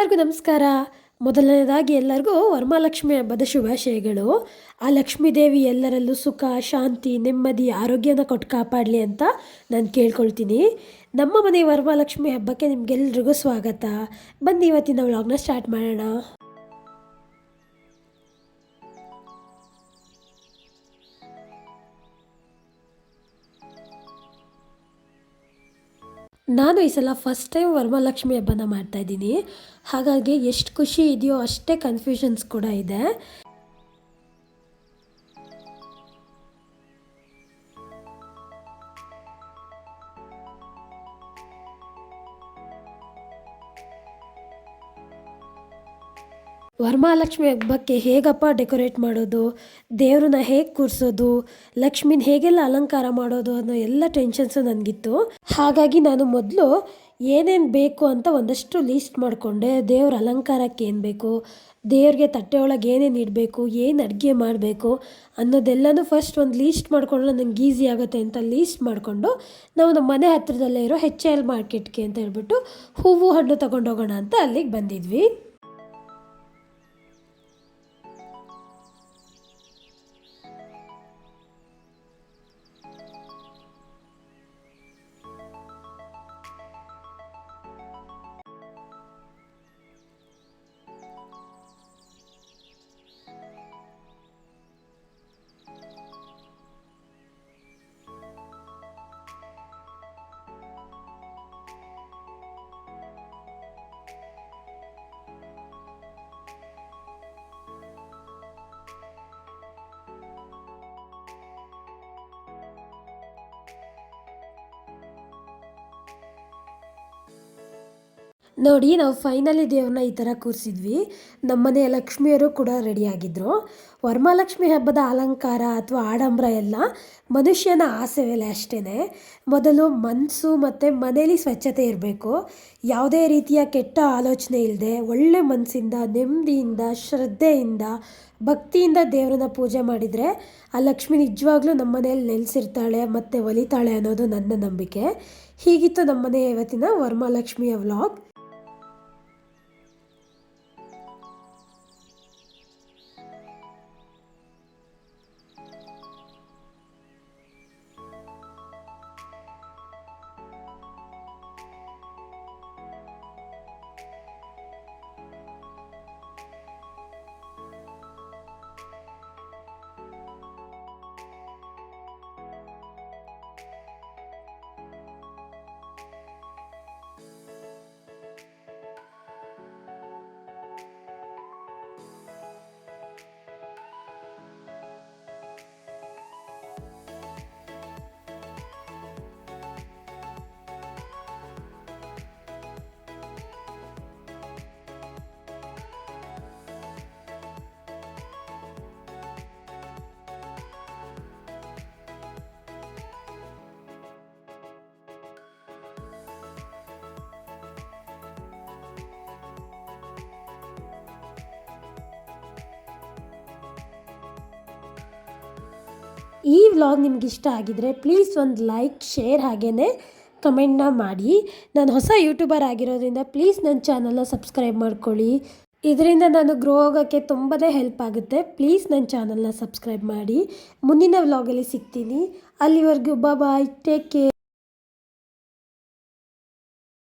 ಎಲ್ಲರಿಗೂ ನಮಸ್ಕಾರ. ಮೊದಲನೇದಾಗಿ ಎಲ್ಲರಿಗೂ ವರಮಹಾಲಕ್ಷ್ಮಿ ಹಬ್ಬದ ಶುಭಾಶಯಗಳು. ಆ ಲಕ್ಷ್ಮೀ ದೇವಿ ಎಲ್ಲರಲ್ಲೂ ಸುಖ, ಶಾಂತಿ, ನೆಮ್ಮದಿ, ಆರೋಗ್ಯನ ಕೊಟ್ಟು ಕಾಪಾಡಲಿ ಅಂತ ನಾನು ಕೇಳ್ಕೊಳ್ತೀನಿ. ನಮ್ಮ ಮನೆ ವರಮಹಾಲಕ್ಷ್ಮಿ ಹಬ್ಬಕ್ಕೆ ನಿಮಗೆಲ್ರಿಗೂ ಸ್ವಾಗತ. ಬನ್ನಿ ಇವತ್ತಿನ ವ್ಲಾಗ್ನ ಸ್ಟಾರ್ಟ್ ಮಾಡೋಣ. ನಾನು ಈ ಸಲ ಫಸ್ಟ್ ಟೈಮ್ ವರಮಹಾಲಕ್ಷ್ಮಿ ಹಬ್ಬನ ಮಾಡ್ತಾಯಿದ್ದೀನಿ. ಹಾಗಾಗಿ ಎಷ್ಟು ಖುಷಿ ಇದೆಯೋ ಅಷ್ಟೇ ಕನ್ಫ್ಯೂಷನ್ಸ್ ಕೂಡ ಇದೆ. ವರಮಹಾಲಕ್ಷ್ಮಿ ಹಬ್ಬಕ್ಕೆ ಹೇಗಪ್ಪ ಡೆಕೋರೇಟ್ ಮಾಡೋದು, ದೇವ್ರನ್ನ ಹೇಗೆ ಕೂರಿಸೋದು, ಲಕ್ಷ್ಮಿನ ಹೇಗೆಲ್ಲ ಅಲಂಕಾರ ಮಾಡೋದು ಅನ್ನೋ ಎಲ್ಲ ಟೆನ್ಷನ್ಸು ನನಗಿತ್ತು. ಹಾಗಾಗಿ ನಾನು ಮೊದಲು ಏನೇನು ಬೇಕು ಅಂತ ಒಂದಷ್ಟು ಲೀಸ್ಟ್ ಮಾಡಿಕೊಂಡೆ. ದೇವ್ರ ಅಲಂಕಾರಕ್ಕೆ ಏನು ಬೇಕು, ದೇವ್ರಿಗೆ ತಟ್ಟೆ ಒಳಗೆ ಏನೇನು ಇಡಬೇಕು, ಏನು ಅಡುಗೆ ಮಾಡಬೇಕು ಅನ್ನೋದೆಲ್ಲನೂ ಫಸ್ಟ್ ಒಂದು ಲೀಸ್ಟ್ ಮಾಡಿಕೊಂಡ್ರೆ ನಂಗೆ ಈಸಿ ಆಗುತ್ತೆ ಅಂತ ಲೀಸ್ಟ್ ಮಾಡಿಕೊಂಡು ನಾವು ನಮ್ಮ ಮನೆ ಹತ್ತಿರದಲ್ಲೇ ಇರೋ HL ಮಾರ್ಕೆಟ್ಗೆ ಅಂತ ಹೇಳ್ಬಿಟ್ಟು ಹೂವು ಹಣ್ಣು ತೊಗೊಂಡೋಗೋಣ ಅಂತ ಅಲ್ಲಿಗೆ ಬಂದಿದ್ವಿ. ನೋಡಿ, ನಾವು ಫೈನಲಿ ದೇವ್ರನ್ನ ಈ ಥರ ಕೂರಿಸಿದ್ವಿ. ನಮ್ಮನೆಯ ಲಕ್ಷ್ಮಿಯರು ಕೂಡ ರೆಡಿಯಾಗಿದ್ದರು. ವರಮಹಾಲಕ್ಷ್ಮಿ ಹಬ್ಬದ ಅಲಂಕಾರ ಅಥವಾ ಆಡಂಬರ ಎಲ್ಲ ಮನುಷ್ಯನ ಆಸೆ ಮೇಲೆ ಅಷ್ಟೇ. ಮೊದಲು ಮನಸ್ಸು ಮತ್ತು ಮನೇಲಿ ಸ್ವಚ್ಛತೆ ಇರಬೇಕು. ಯಾವುದೇ ರೀತಿಯ ಕೆಟ್ಟ ಆಲೋಚನೆ ಇಲ್ಲದೆ ಒಳ್ಳೆ ಮನಸ್ಸಿಂದ, ನೆಮ್ಮದಿಯಿಂದ, ಶ್ರದ್ಧೆಯಿಂದ, ಭಕ್ತಿಯಿಂದ ದೇವರನ್ನ ಪೂಜೆ ಮಾಡಿದರೆ ಆ ಲಕ್ಷ್ಮಿ ನಿಜವಾಗ್ಲೂ ನಮ್ಮ ಮನೆಯಲ್ಲಿ ನೆಲೆಸಿರ್ತಾಳೆ ಮತ್ತು ಒಲಿತಾಳೆ ಅನ್ನೋದು ನನ್ನ ನಂಬಿಕೆ. ಹೀಗಿತ್ತು ನಮ್ಮನೆಯ ಇವತ್ತಿನ ವರಮಹಾಲಕ್ಷ್ಮಿಯ ವ್ಲಾಗ್. ಈ ವ್ಲಾಗ್ ನಿಮ್ಗೆ ಇಷ್ಟ ಆಗಿದರೆ ಪ್ಲೀಸ್ ಒಂದು ಲೈಕ್, ಶೇರ್ ಹಾಗೆಯೇ ಕಮೆಂಟ್ನ ಮಾಡಿ. ನಾನು ಹೊಸ ಯೂಟ್ಯೂಬರ್ ಆಗಿರೋದ್ರಿಂದ ಪ್ಲೀಸ್ ನನ್ನ ಚಾನಲ್ನ ಸಬ್ಸ್ಕ್ರೈಬ್ ಮಾಡ್ಕೊಳ್ಳಿ. ಇದರಿಂದ ನಾನು ಗ್ರೋ ಆಗೋಕ್ಕೆ ತುಂಬಾ ಹೆಲ್ಪ್ ಆಗುತ್ತೆ. ಪ್ಲೀಸ್ ನನ್ನ ಚಾನಲ್ನ ಸಬ್ಸ್ಕ್ರೈಬ್ ಮಾಡಿ. ಮುಂದಿನ ವ್ಲಾಗಲ್ಲಿ ಸಿಗ್ತೀನಿ. ಅಲ್ಲಿವರೆಗೂ ಬಾಯ್, ಟೇಕ್ ಕೇರ್.